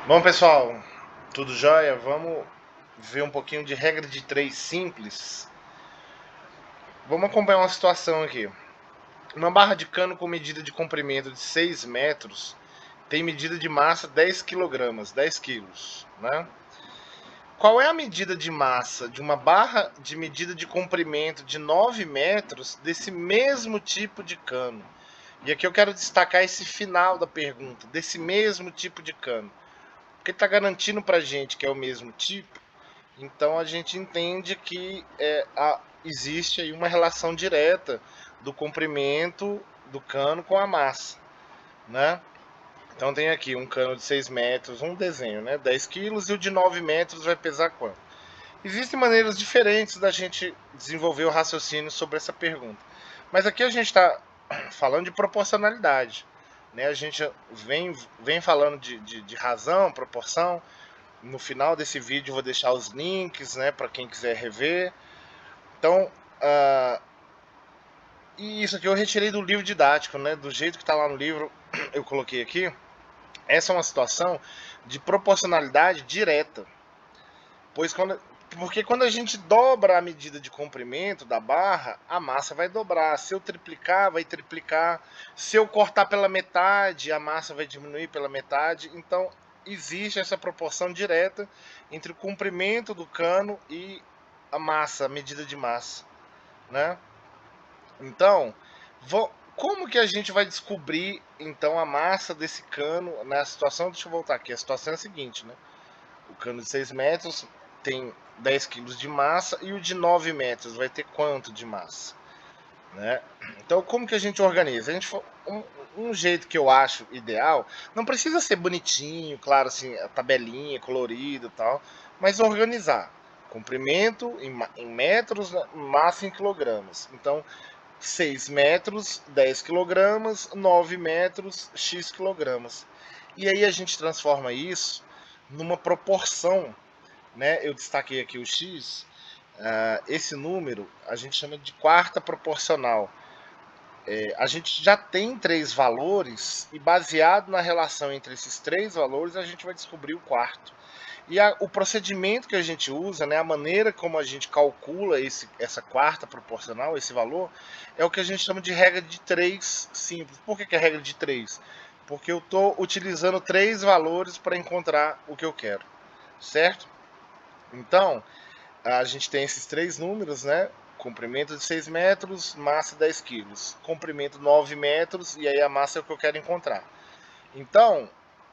Bom, pessoal, tudo jóia? Vamos ver um pouquinho de regra de três simples. Vamos acompanhar uma situação aqui. Uma barra de cano com medida de comprimento de 6 metros tem medida de massa 10 kg, 10 quilos, né? Qual é a medida de massa de uma barra de medida de comprimento de 9 metros desse mesmo tipo de cano? E aqui eu quero destacar esse final da pergunta, desse mesmo tipo de cano. Porque está garantindo para a gente que é o mesmo tipo. Então a gente entende que existe aí uma relação direta do comprimento do cano com a massa, né? Então tem aqui um cano de 6 metros, um desenho, né? 10 quilos, e o de 9 metros vai pesar quanto? Existem maneiras diferentes da gente desenvolver o raciocínio sobre essa pergunta. Mas aqui a gente está falando de proporcionalidade, né? A gente vem falando de razão, proporção. No final desse vídeo eu vou deixar os links, né, para quem quiser rever. Então, e isso aqui eu retirei do livro didático, né, do jeito que está lá no livro, eu coloquei aqui. Essa é uma situação de proporcionalidade direta, pois porque quando a gente dobra a medida de comprimento da barra, a massa vai dobrar. Se eu triplicar, vai triplicar. Se eu cortar pela metade, a massa vai diminuir pela metade. Então, existe essa proporção direta entre o comprimento do cano e a massa, a medida de massa, né? Então, como que a gente vai descobrir então a massa desse cano na situação? Deixa eu voltar aqui. A situação é a seguinte, né? O cano de 6 metros tem 10 quilos de massa e o de 9 metros vai ter quanto de massa, né? Então, como que a gente organiza? A gente um jeito que eu acho ideal, não precisa ser bonitinho, claro, assim, a tabelinha, colorido e tal, mas organizar. Comprimento em metros, massa em quilogramas. Então, 6 metros, 10 quilogramas, 9 metros, X quilogramas. E aí a gente transforma isso numa proporção, né? Eu destaquei aqui o X, esse número a gente chama de quarta proporcional. A gente já tem três valores e baseado na relação entre esses três valores a gente vai descobrir o quarto. E o procedimento que a gente usa, né, a maneira como a gente calcula essa quarta proporcional, esse valor, é o que a gente chama de regra de 3 simples. Por que é regra de 3? Porque eu estou utilizando três valores para encontrar o que eu quero, certo? Então, a gente tem esses três números, né? Comprimento de 6 metros, massa 10 quilos. Comprimento 9 metros, e aí a massa é o que eu quero encontrar. Então,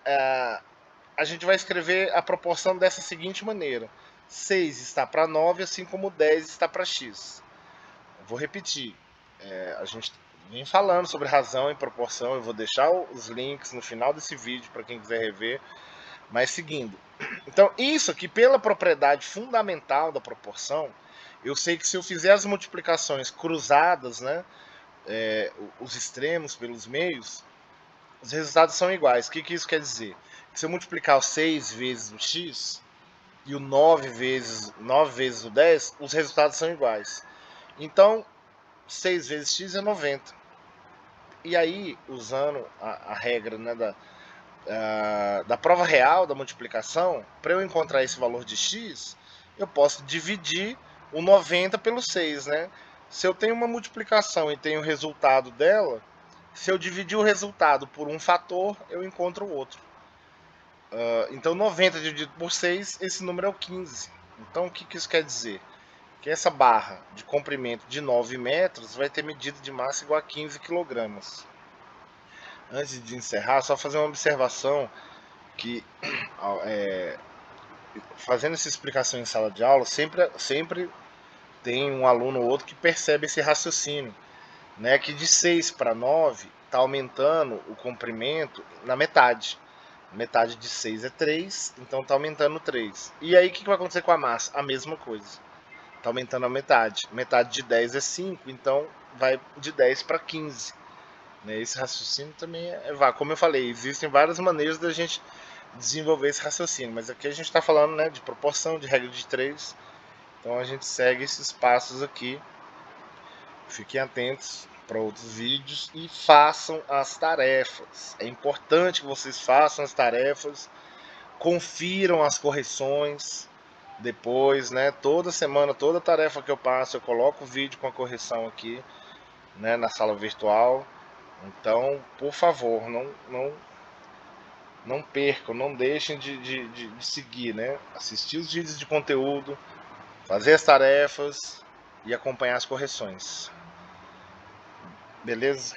a gente vai escrever a proporção dessa seguinte maneira: 6 está para 9, assim como 10 está para x. Eu vou repetir. A gente vem falando sobre razão e proporção. Eu vou deixar os links no final desse vídeo para quem quiser rever. Mas seguindo. Então, isso aqui, pela propriedade fundamental da proporção, eu sei que se eu fizer as multiplicações cruzadas, né, os extremos pelos meios, os resultados são iguais. O que isso quer dizer? Que se eu multiplicar o 6 vezes o x e o 9 vezes o 10, os resultados são iguais. Então, 6 vezes x é 90. E aí, usando a regra, né, da prova real da multiplicação, para eu encontrar esse valor de x, eu posso dividir o 90 pelo 6, né? Se eu tenho uma multiplicação e tenho o resultado dela, se eu dividir o resultado por um fator, eu encontro o outro. Então 90 dividido por 6, esse número é o 15. Então o que isso quer dizer? Que essa barra de comprimento de 9 metros vai ter medida de massa igual a 15 kg. Antes de encerrar, só fazer uma observação que fazendo essa explicação em sala de aula, sempre tem um aluno ou outro que percebe esse raciocínio, né? Que de 6 para 9 está aumentando o comprimento na metade. Metade de 6 é 3, então está aumentando 3. E aí o que vai acontecer com a massa? A mesma coisa. Está aumentando a metade. Metade de 10 é 5, então vai de 10 para 15. Né? Esse raciocínio também como eu falei, existem várias maneiras da gente desenvolver esse raciocínio, mas aqui a gente está falando, né, de proporção, de regra de 3. Então a gente segue esses passos aqui. Fiquem atentos para outros vídeos e façam as tarefas. É importante que vocês façam as tarefas, Confiram as correções depois, né? Toda semana, toda tarefa que eu passo, eu coloco o vídeo com a correção aqui, né, na sala virtual. Então, por favor, não percam, não deixem de seguir, né? Assistir os vídeos de conteúdo, fazer as tarefas e acompanhar as correções. Beleza?